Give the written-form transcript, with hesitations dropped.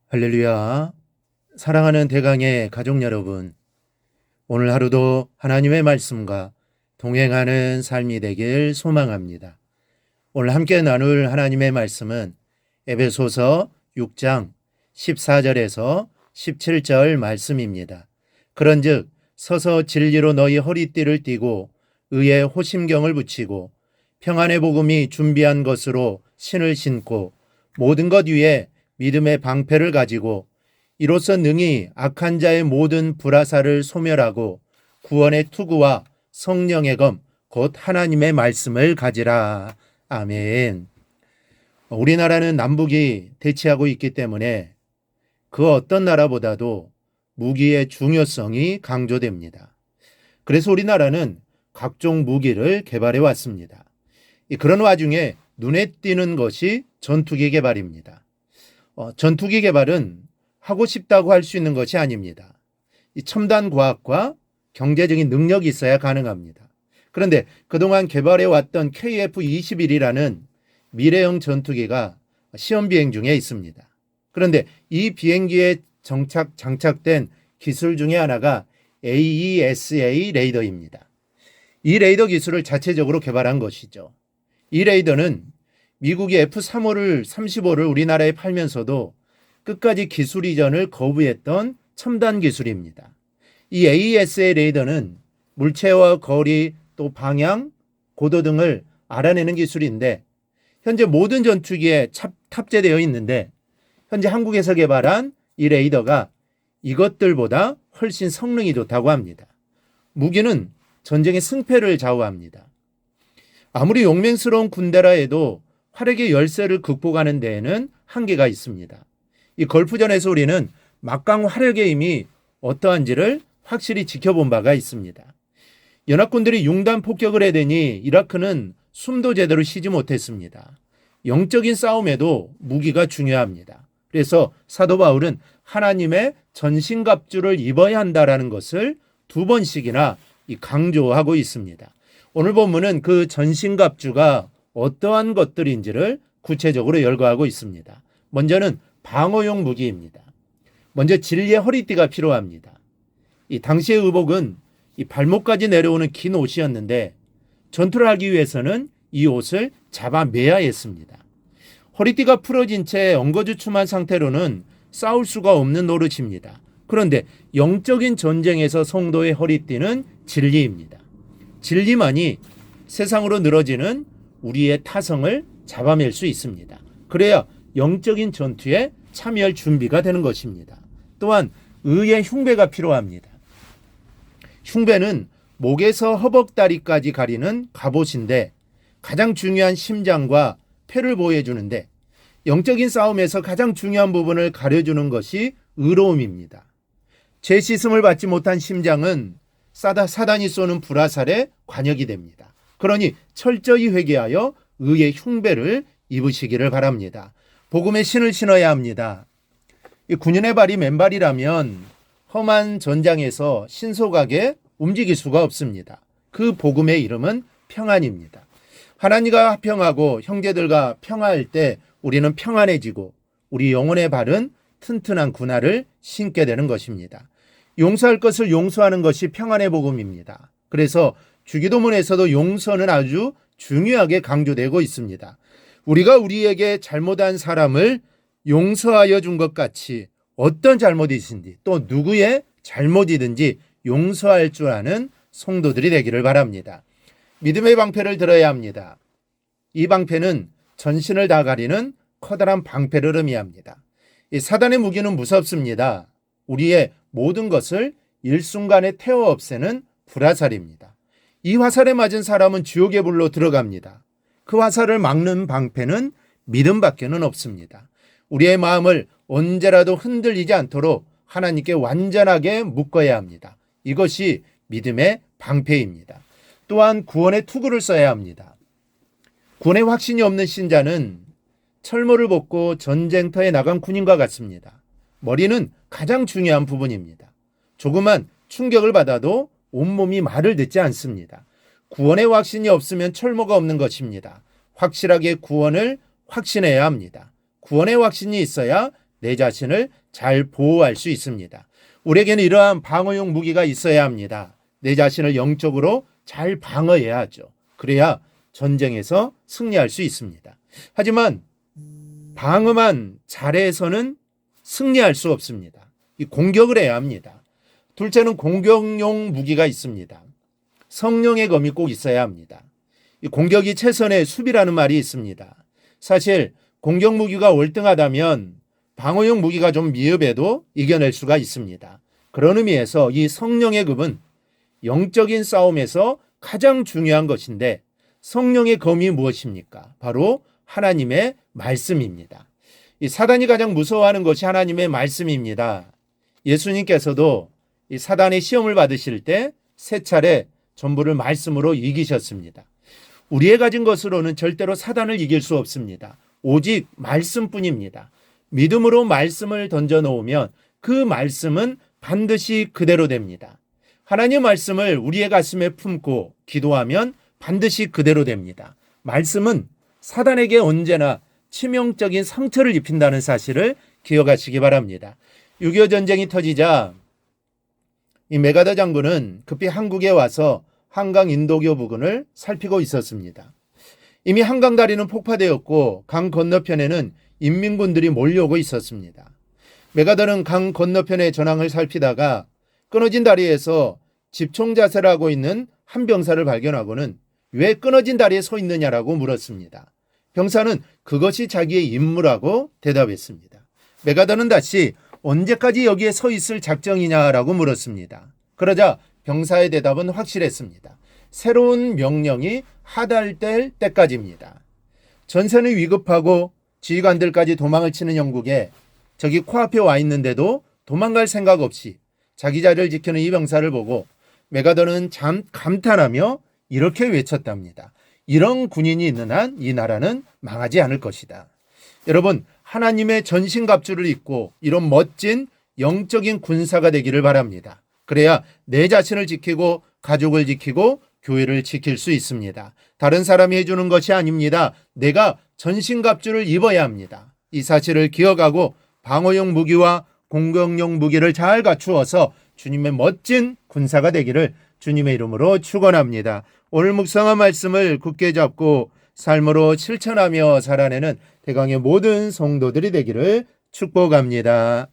할렐루야. 사랑하는 대강의 가족 여러분, 오늘 하루도 하나님의 말씀과 동행하는 삶이 되길 소망합니다. 오늘 함께 나눌 하나님의 말씀은 에베소서 6장 14절에서 17절 말씀입니다. 그런즉 서서 진리로 너희 허리띠를 띠고 의의 호심경을 붙이고 평안의 복음이 준비한 것으로 신을 신고 모든 것 위에 믿음의 방패를 가지고 이로써 능히 악한 자의 모든 불화살을 소멸하고 구원의 투구와 성령의 검 곧 하나님의 말씀을 가지라. 아멘. 우리나라는 남북이 대치하고 있기 때문에 그 어떤 나라보다도 무기의 중요성이 강조됩니다. 그래서 우리나라는 각종 무기를 개발해 왔습니다. 그런 와중에 눈에 띄는 것이 전투기 개발입니다. 전투기 개발은 하고 싶다고 할 수 있는 것이 아닙니다. 이 첨단 과학과 경제적인 능력이 있어야 가능합니다. 그런데 그동안 개발해왔던 KF-21이라는 미래형 전투기가 시험 비행 중에 있습니다. 그런데 이 비행기에 장착된 기술 중에 하나가 AESA 레이더입니다. 이 레이더 기술을 자체적으로 개발한 것이죠. 이 레이더는 미국이 F-35를 우리나라에 팔면서도 끝까지 기술 이전을 거부했던 첨단 기술입니다. 이 AESA 레이더는 물체와 거리 또 방향, 고도 등을 알아내는 기술인데 현재 모든 전투기에 탑재되어 있는데 현재 한국에서 개발한 이 레이더가 이것들보다 훨씬 성능이 좋다고 합니다. 무기는 전쟁의 승패를 좌우합니다. 아무리 용맹스러운 군대라 해도 화력의 열세를 극복하는 데에는 한계가 있습니다. 이 걸프전에서 우리는 막강 화력의 힘이 어떠한지를 확실히 지켜본 바가 있습니다. 연합군들이 융단 폭격을 해대니 이라크는 숨도 제대로 쉬지 못했습니다. 영적인 싸움에도 무기가 중요합니다. 그래서 사도 바울은 하나님의 전신갑주를 입어야 한다라는 것을 2번씩이나 강조하고 있습니다. 오늘 본문은 그 전신갑주가 어떠한 것들인지를 구체적으로 열거하고 있습니다. 먼저는 방어용 무기입니다. 먼저 진리의 허리띠가 필요합니다. 이 당시의 의복은 이 발목까지 내려오는 긴 옷이었는데 전투를 하기 위해서는 이 옷을 잡아 매야 했습니다. 허리띠가 풀어진 채 엉거주춤한 상태로는 싸울 수가 없는 노릇입니다. 그런데 영적인 전쟁에서 성도의 허리띠는 진리입니다. 진리만이 세상으로 늘어지는 우리의 타성을 잡아낼 수 있습니다. 그래야 영적인 전투에 참여할 준비가 되는 것입니다. 또한 의의 흉배가 필요합니다. 흉배는 목에서 허벅다리까지 가리는 갑옷인데 가장 중요한 심장과 폐를 보호해주는데 영적인 싸움에서 가장 중요한 부분을 가려주는 것이 의로움입니다. 죄 씻음을 받지 못한 심장은 사단이 쏘는 불화살에 관역이 됩니다. 그러니 철저히 회개하여 의의 흉배를 입으시기를 바랍니다. 복음의 신을 신어야 합니다. 군인의 발이 맨발이라면 험한 전장에서 신속하게 움직일 수가 없습니다. 그 복음의 이름은 평안입니다. 하나님과 화평하고 형제들과 평화할 때 우리는 평안해지고 우리 영혼의 발은 튼튼한 군화를 신게 되는 것입니다. 용서할 것을 용서하는 것이 평안의 복음입니다. 그래서 주기도문에서도 용서는 아주 중요하게 강조되고 있습니다. 우리가 우리에게 잘못한 사람을 용서하여 준 것 같이 어떤 잘못이든지 또 누구의 잘못이든지 용서할 줄 아는 성도들이 되기를 바랍니다. 믿음의 방패를 들어야 합니다. 이 방패는 전신을 다 가리는 커다란 방패를 의미합니다. 이 사단의 무기는 무섭습니다. 우리의 모든 것을 일순간에 태워 없애는 불화살입니다. 이 화살에 맞은 사람은 지옥의 불로 들어갑니다. 그 화살을 막는 방패는 믿음밖에는 없습니다. 우리의 마음을 언제라도 흔들리지 않도록 하나님께 완전하게 묶어야 합니다. 이것이 믿음의 방패입니다. 또한 구원의 투구를 써야 합니다. 구원의 확신이 없는 신자는 철모를 벗고 전쟁터에 나간 군인과 같습니다. 머리는 가장 중요한 부분입니다. 조그만 충격을 받아도 온몸이 말을 듣지 않습니다. 구원의 확신이 없으면 철모가 없는 것입니다. 확실하게 구원을 확신해야 합니다. 구원의 확신이 있어야 내 자신을 잘 보호할 수 있습니다. 우리에게는 이러한 방어용 무기가 있어야 합니다. 내 자신을 영적으로 잘 방어해야 하죠. 그래야 전쟁에서 승리할 수 있습니다. 하지만 방어만 잘해서는 승리할 수 없습니다. 이 공격을 해야 합니다. 둘째는 공격용 무기가 있습니다. 성령의 검이 꼭 있어야 합니다. 이 공격이 최선의 수비라는 말이 있습니다. 사실 공격 무기가 월등하다면 방어용 무기가 좀 미흡해도 이겨낼 수가 있습니다. 그런 의미에서 이 성령의 검은 영적인 싸움에서 가장 중요한 것인데 성령의 검이 무엇입니까? 바로 하나님의 말씀입니다. 이 사단이 가장 무서워하는 것이 하나님의 말씀입니다. 예수님께서도 이 사단의 시험을 받으실 때 3차례 전부를 말씀으로 이기셨습니다. 우리의 가진 것으로는 절대로 사단을 이길 수 없습니다. 오직 말씀뿐입니다. 믿음으로 말씀을 던져놓으면 그 말씀은 반드시 그대로 됩니다. 하나님의 말씀을 우리의 가슴에 품고 기도하면 반드시 그대로 됩니다. 말씀은 사단에게 언제나 치명적인 상처를 입힌다는 사실을 기억하시기 바랍니다. 6.25 전쟁이 터지자 이 메가더 장군은 급히 한국에 와서 한강 인도교 부근을 살피고 있었습니다. 이미 한강 다리는 폭파되었고 강 건너편에는 인민군들이 몰려오고 있었습니다. 메가더는 강 건너편의 전황을 살피다가 끊어진 다리에서 집총 자세를 하고 있는 한 병사를 발견하고는 왜 끊어진 다리에 서 있느냐라고 물었습니다. 병사는 그것이 자기의 임무라고 대답했습니다. 메가더는 다시 언제까지 여기에 서 있을 작정이냐라고 물었습니다. 그러자 병사의 대답은 확실했습니다. 새로운 명령이 하달될 때까지입니다. 전선이 위급하고 지휘관들까지 도망을 치는 영국에 저기 코앞에 와 있는데도 도망갈 생각 없이 자기 자리를 지키는 이 병사를 보고 메가더는 감탄하며 이렇게 외쳤답니다. 이런 군인이 있는 한 이 나라는 망하지 않을 것이다. 여러분, 하나님의 전신갑주를 입고 이런 멋진 영적인 군사가 되기를 바랍니다. 그래야 내 자신을 지키고 가족을 지키고 교회를 지킬 수 있습니다. 다른 사람이 해주는 것이 아닙니다. 내가 전신갑주를 입어야 합니다. 이 사실을 기억하고 방어용 무기와 공격용 무기를 잘 갖추어서 주님의 멋진 군사가 되기를 주님의 이름으로 축원합니다. 오늘 묵상한 말씀을 굳게 잡고 삶으로 실천하며 살아내는 대강의 모든 성도들이 되기를 축복합니다.